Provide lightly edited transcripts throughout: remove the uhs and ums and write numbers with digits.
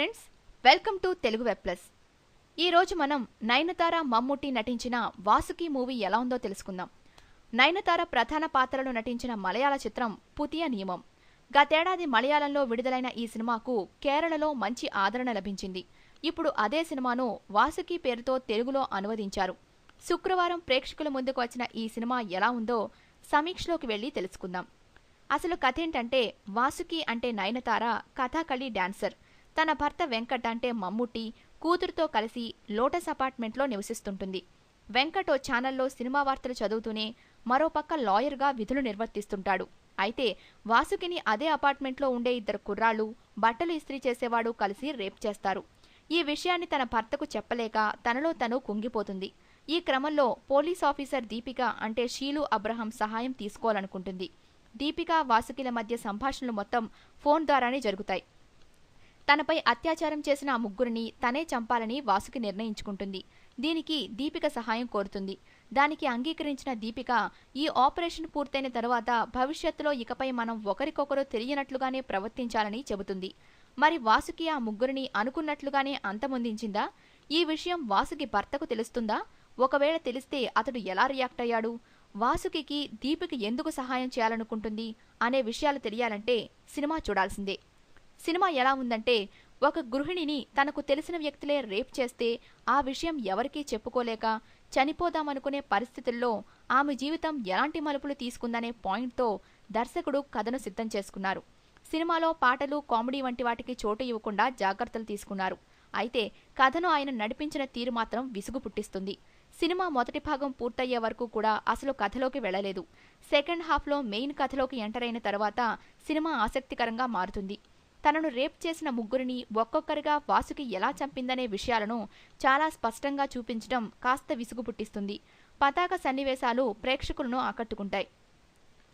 Friends, welcome to Telugu web plus. ఈ రోజు మనం నయనతార మమ్ముట్టి నటించిన వాసుకి మూవీ ఎలా ఉందో తెలుసుకుందాం. నయనతార ప్రధాన పాత్రలో నటించిన మలయాళ చిత్రం పుతియ నియమం. గతేడాది మలయాళంలో విడుదలైన ఈ సినిమాకు కేరళలో మంచి ఆదరణ లభించింది. ఇప్పుడు అదే సినిమాను వాసుకి పేరుతో తెలుగులో అనువదించారు. శుక్రవారం ప్రేక్షకుల ముందుకు వచ్చిన ఈ సినిమా ఎలా ఉందో సమీక్షలోకి వెళ్లి తెలుసుకుందాం. అసలు కథేంటంటే, వాసుకి అంటే నయనతార కథాకళి డాన్సర్. తన భర్త వెంకట్ అంటే మమ్ముట్టి కూతురుతో కలిసి లోటస్ అపార్ట్మెంట్లో నివసిస్తుంటుంది. వెంకట్ ఓ ఛానల్లో సినిమా వార్తలు చదువుతూనే మరోపక్క లాయర్గా విధులు నిర్వర్తిస్తుంటాడు. అయితే వాసుకిని అదే అపార్ట్మెంట్లో ఉండే ఇద్దరు కుర్రాళ్లు, బట్టలు ఇస్త్రీ చేసేవాడు కలిసి రేప్ చేస్తారు. ఈ విషయాన్ని తన భర్తకు చెప్పలేక తనలో తను కుంగిపోతుంది. ఈ క్రమంలో పోలీస్ ఆఫీసర్ దీపిక అంటే షీలు అబ్రహం సహాయం తీసుకోవాలనుకుంటుంది. దీపిక వాసుకిల మధ్య సంభాషణలు మొత్తం ఫోన్ ద్వారానే జరుగుతాయి. తనపై అత్యాచారం చేసిన ఆ ముగ్గురిని తనే చంపాలని వాసుకి నిర్ణయించుకుంటుంది. దీనికి దీపిక సహాయం కోరుతుంది. దానికి అంగీకరించిన దీపిక ఈ ఆపరేషన్ పూర్తయిన తరువాత భవిష్యత్తులో ఇకపై మనం ఒకరికొకరు తెలియనట్లుగానే ప్రవర్తించాలని చెబుతుంది. మరి వాసుకి ఆ ముగ్గురిని అనుకున్నట్లుగానే అంతమొందించిందా? ఈ విషయం వాసుకి భర్తకు తెలుస్తుందా? ఒకవేళ తెలిస్తే అతడు ఎలా రియాక్ట్ అయ్యాడు? వాసుకి దీపిక ఎందుకు సహాయం చేయాలనుకుంటుంది అనే విషయాలు తెలియాలంటే సినిమా చూడాల్సిందే. సినిమా ఎలా ఉందంటే, ఒక గృహిణిని తనకు తెలిసిన వ్యక్తులే రేప్ చేస్తే ఆ విషయం ఎవరికీ చెప్పుకోలేక చనిపోదామనుకునే పరిస్థితుల్లో ఆమె జీవితం ఎలాంటి మలుపులు తీసుకుందనే పాయింట్తో దర్శకుడు కథను సిద్ధం చేసుకున్నారు. సినిమాలో పాటలు, కామెడీ వంటి వాటికి చోటు ఇవ్వకుండా జాగ్రత్తలు తీసుకున్నారు. అయితే కథను ఆయన నడిపించిన తీరు మాత్రం విసుగు పుట్టిస్తుంది. సినిమా మొదటి భాగం పూర్తయ్యే వరకు కూడా అసలు కథలోకి వెళ్లలేదు. సెకండ్ హాఫ్లో మెయిన్ కథలోకి ఎంటర్ అయిన తర్వాత సినిమా ఆసక్తికరంగా మారుతుంది. తనను రేప్ చేసిన ముగ్గురిని ఒక్కొక్కరిగా వాసుకి ఎలా చంపిందనే విషయాలను చాలా స్పష్టంగా చూపించడం కాస్త విసుగు పుట్టిస్తుంది. పతాక సన్నివేశాలు ప్రేక్షకులను ఆకట్టుకుంటాయి.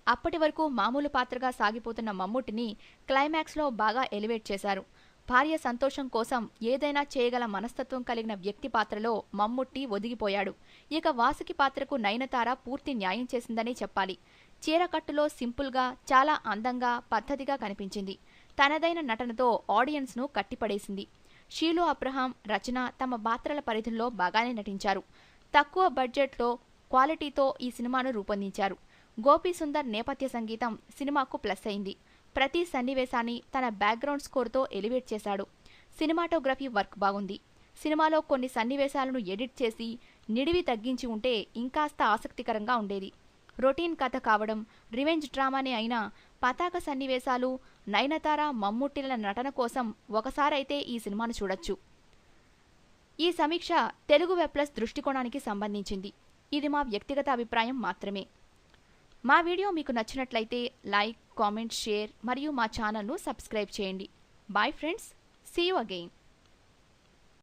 అప్పటి వరకు మామూలు పాత్రగా సాగిపోతున్న మమ్ముట్టిని క్లైమాక్స్లో బాగా ఎలివేట్ చేశారు. భార్య సంతోషం కోసం ఏదైనా చేయగల మనస్తత్వం కలిగిన వ్యక్తి పాత్రలో మమ్ముట్టి ఒదిగిపోయాడు. ఇక వాసుకి పాత్రకు నయనతార పూర్తి న్యాయం చేసిందనే చెప్పాలి. చీరకట్టులో సింపుల్గా, చాలా అందంగా, పద్ధతిగా కనిపించింది. తనదైన నటనతో ఆడియన్స్ను కట్టిపడేసింది. షీలు అబ్రహాం, రచన తమ పాత్రల పరిధిలో బాగానే నటించారు. తక్కువ బడ్జెట్లో క్వాలిటీతో ఈ సినిమాను రూపొందించారు. గోపీ సుందర్ నేపథ్య సంగీతం సినిమాకు ప్లస్ అయింది. ప్రతి సన్నివేశాన్ని తన బ్యాక్గ్రౌండ్ స్కోర్తో ఎలివేట్ చేశాడు. సినిమాటోగ్రఫీ వర్క్ బాగుంది. సినిమాలో కొన్ని సన్నివేశాలను ఎడిట్ చేసి నిడివి తగ్గించి ఉంటే ఇంకాస్త ఆసక్తికరంగా ఉండేది. రొటీన్ కథ కావడం, రివెంజ్ డ్రామానే అయినా పతాక సన్నివేశాలు, నయనతార మమ్ముట్టిల నటన కోసం ఒకసారైతే ఈ సినిమాను చూడొచ్చు. ఈ సమీక్ష తెలుగు వెబ్ ప్లస్ దృష్టికోణానికి సంబంధించింది. ఇది మా వ్యక్తిగత అభిప్రాయం మాత్రమే. మా వీడియో మీకు నచ్చినట్లయితే లైక్, కామెంట్, షేర్ మరియు మా ఛానల్ను సబ్స్క్రైబ్ చేయండి. Bye friends, see you again.